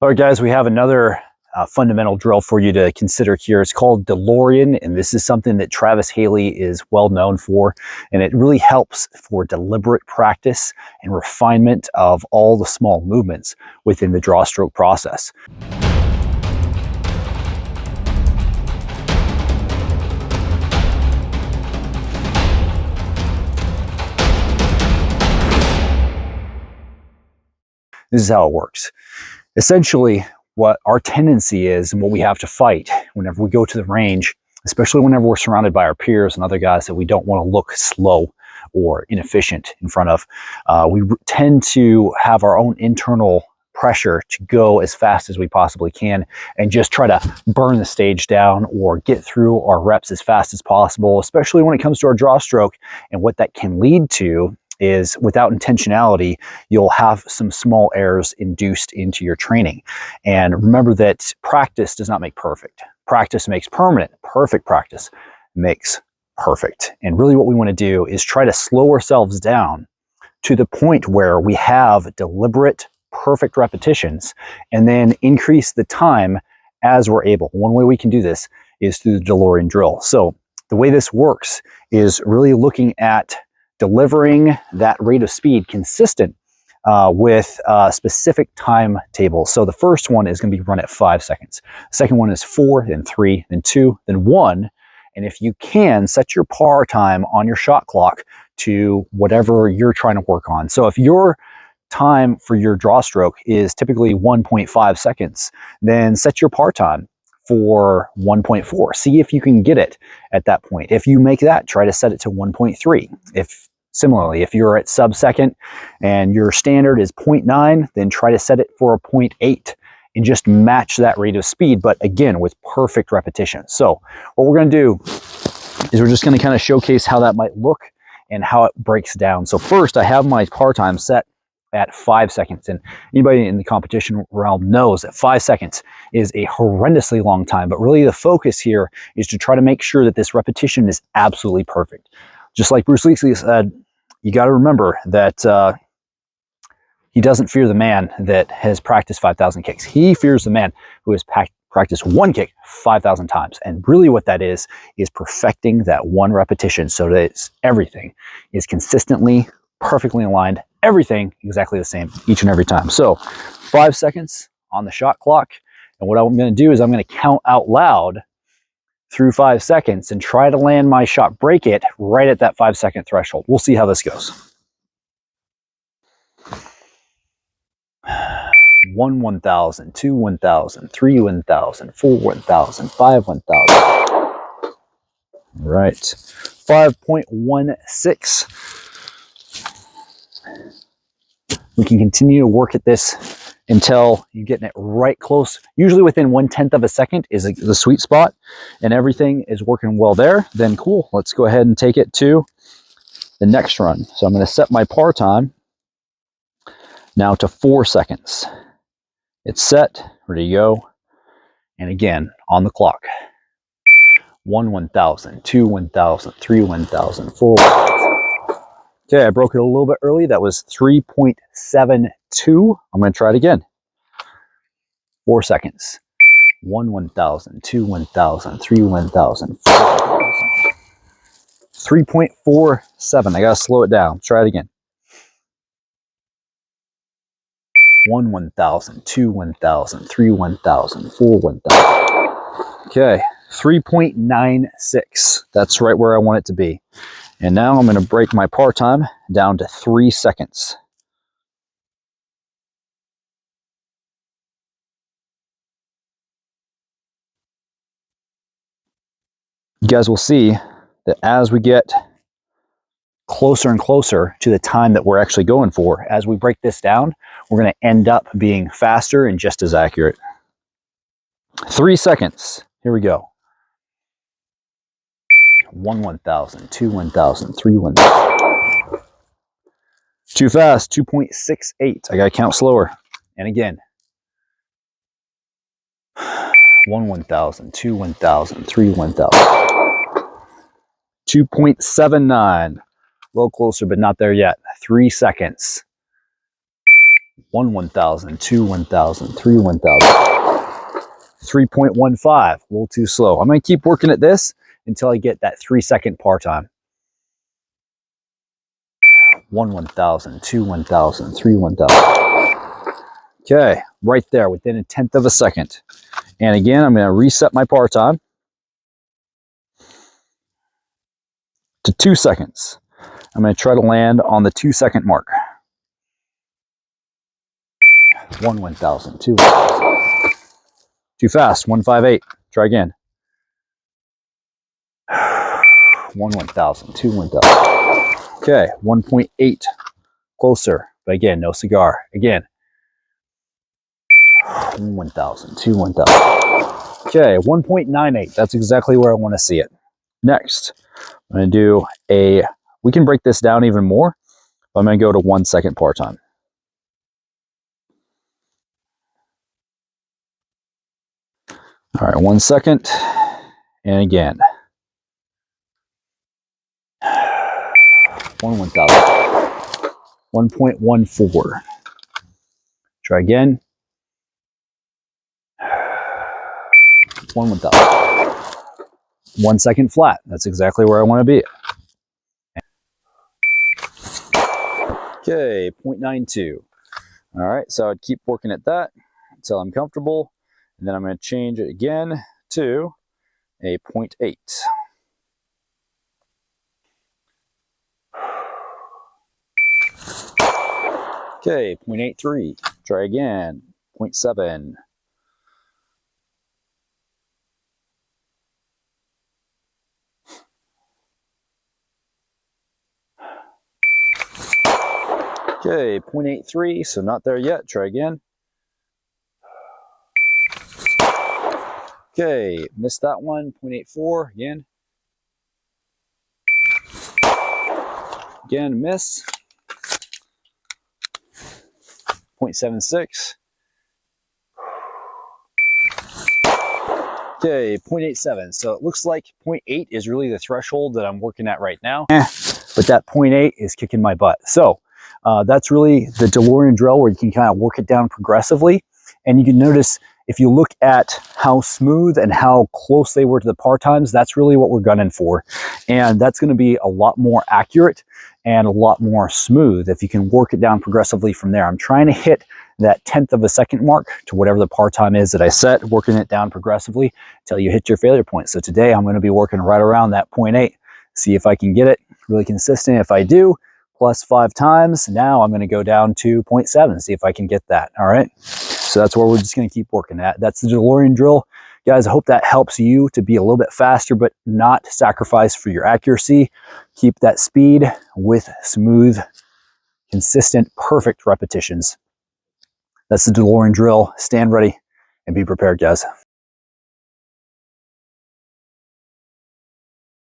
All right, guys, we have another fundamental drill for you to consider here. It's called DeLorean, and this is something that Travis Haley is well known for, and it really helps for deliberate practice and refinement of all the small movements within the draw stroke process. This is how it works. Essentially, what our tendency is and what we have to fight whenever we go to the range, especially whenever we're surrounded by our peers and other guys that we don't want to look slow or inefficient in front of, we tend to have our own internal pressure to go as fast as we possibly can and just try to burn the stage down or get through our reps as fast as possible, especially when it comes to our draw stroke. And what that can lead to is, without intentionality, you'll have some small errors induced into your training. And remember that practice does not make perfect. Practice makes permanent. Perfect practice makes perfect. And really what we want to do is try to slow ourselves down to the point where we have deliberate, perfect repetitions, and then increase the time as we're able. One way we can do this is through the DeLorean drill. So the way this works is really looking at delivering that rate of speed consistent with a specific timetable. So the first one is going to be run at 5 seconds. The second one is 4, then 3, then 2, then 1. And if you can, set your par time on your shot clock to whatever you're trying to work on. So if your time for your draw stroke is typically 1.5 seconds, then set your par time for 1.4. See if you can get it at that point. If you make that, try to set it to 1.3. Similarly, if you're at sub-second and your standard is 0.9, then try to set it for a 0.8 and just match that rate of speed, but again, with perfect repetition. So what we're going to do is we're just going to kind of showcase how that might look and how it breaks down. So first, I have my par time set at 5 seconds. And anybody in the competition realm knows that 5 seconds is a horrendously long time. But really the focus here is to try to make sure that this repetition is absolutely perfect. Just like Bruce Lee said, you got to remember that he doesn't fear the man that has practiced 5,000 kicks. He fears the man who has practiced one kick 5,000 times. And really what that is perfecting that one repetition so that everything is consistently, perfectly aligned, everything exactly the same each and every time. So 5 seconds on the shot clock. And what I'm going to do is I'm going to count out loud through 5 seconds and try to land my shot, break it right at that 5 second threshold. We'll see how this goes. 1 1,000, 2 1,000, 3 1,000, 4 1,000, 5 1,000. Right. 5.16. We can continue to work at this until you're getting it right close. Usually within 1/10 of a second is the sweet spot, and everything is working well there. Then cool, let's go ahead and take it to the next run. So I'm going to set my par time now to 4 seconds. It's set, ready to go. And again, on the clock. 1 1,000, 2 1,000, 3 1,000, 4 1,000. Okay, I broke it a little bit early. That was 3.72. I'm going to try it again. 4 seconds. 1 1,000, 2 1,000, 3 1,000, 4 1,000. 3.47. I got to slow it down. Try it again. 1 1,000, 2 1,000, 3 1,000, 4 1,000. Okay, 3.96. That's right where I want it to be. And now I'm going to break my par time down to 3 seconds. You guys will see that as we get closer and closer to the time that we're actually going for, as we break this down, we're going to end up being faster and just as accurate. 3 seconds. Here we go. 1 1,000, 2 1,000, 3 1,000. Too fast, 2.68. I gotta count slower. And again. 1 1,000, 2 1,000, 3 1,000. 2.79. A little closer, but not there yet. 3 seconds. 1 1000, 2 1000, 3 1000, 3.15, a little too slow. I'm going to keep working at this until I get that 3-second par time. 1 1000, 2 1000, 3 1000. Okay, right there within 1/10 of a second. And again, I'm going to reset my par time to 2 seconds. I'm going to try to land on the 2-second mark. 1 1000, 2 1000. Too fast. 158. Try again. 1 1000, 2 1000. Okay, 1.8. Closer. But again, no cigar. Again. 1 1000, 2 1000. Okay, 1.98. That's exactly where I want to see it. Next, I'm going to do we can break this down even more. I'm going to go to 1 second par time. All right, 1 second. And again. 1 1000. 1.14. Try again. 1 1000. 1 second flat. That's exactly where I want to be. Okay, 0.92. All right, so I'd keep working at that until I'm comfortable. And then I'm going to change it again to a 0.8. Okay, 0.83. Try again. 0.7. Okay, 0.83, so not there yet. Try again. Okay, missed that one. 0.84 again. Again, miss. 0.76. Okay, 0.87. So it looks like 0.8 is really the threshold that I'm working at right now. But that 0.8 is kicking my butt. So that's really the DeLorean drill, where you can kind of work it down progressively. And you can notice if you look at how smooth and how close they were to the par times, that's really what we're gunning for. And that's going to be a lot more accurate and a lot more smooth if you can work it down progressively from there. I'm trying to hit that 1/10 of a second mark to whatever the par time is that I set, working it down progressively until you hit your failure point. So today I'm going to be working right around that 0.8, see if I can get it really consistent. If I do, plus 5 times, now I'm going to go down to 0.7, see if I can get that. All right, so that's where we're just going to keep working at. That's the DeLorean drill. Guys, I hope that helps you to be a little bit faster, but not sacrifice for your accuracy. Keep that speed with smooth, consistent, perfect repetitions. That's the DeLorean drill. Stand ready and be prepared, guys.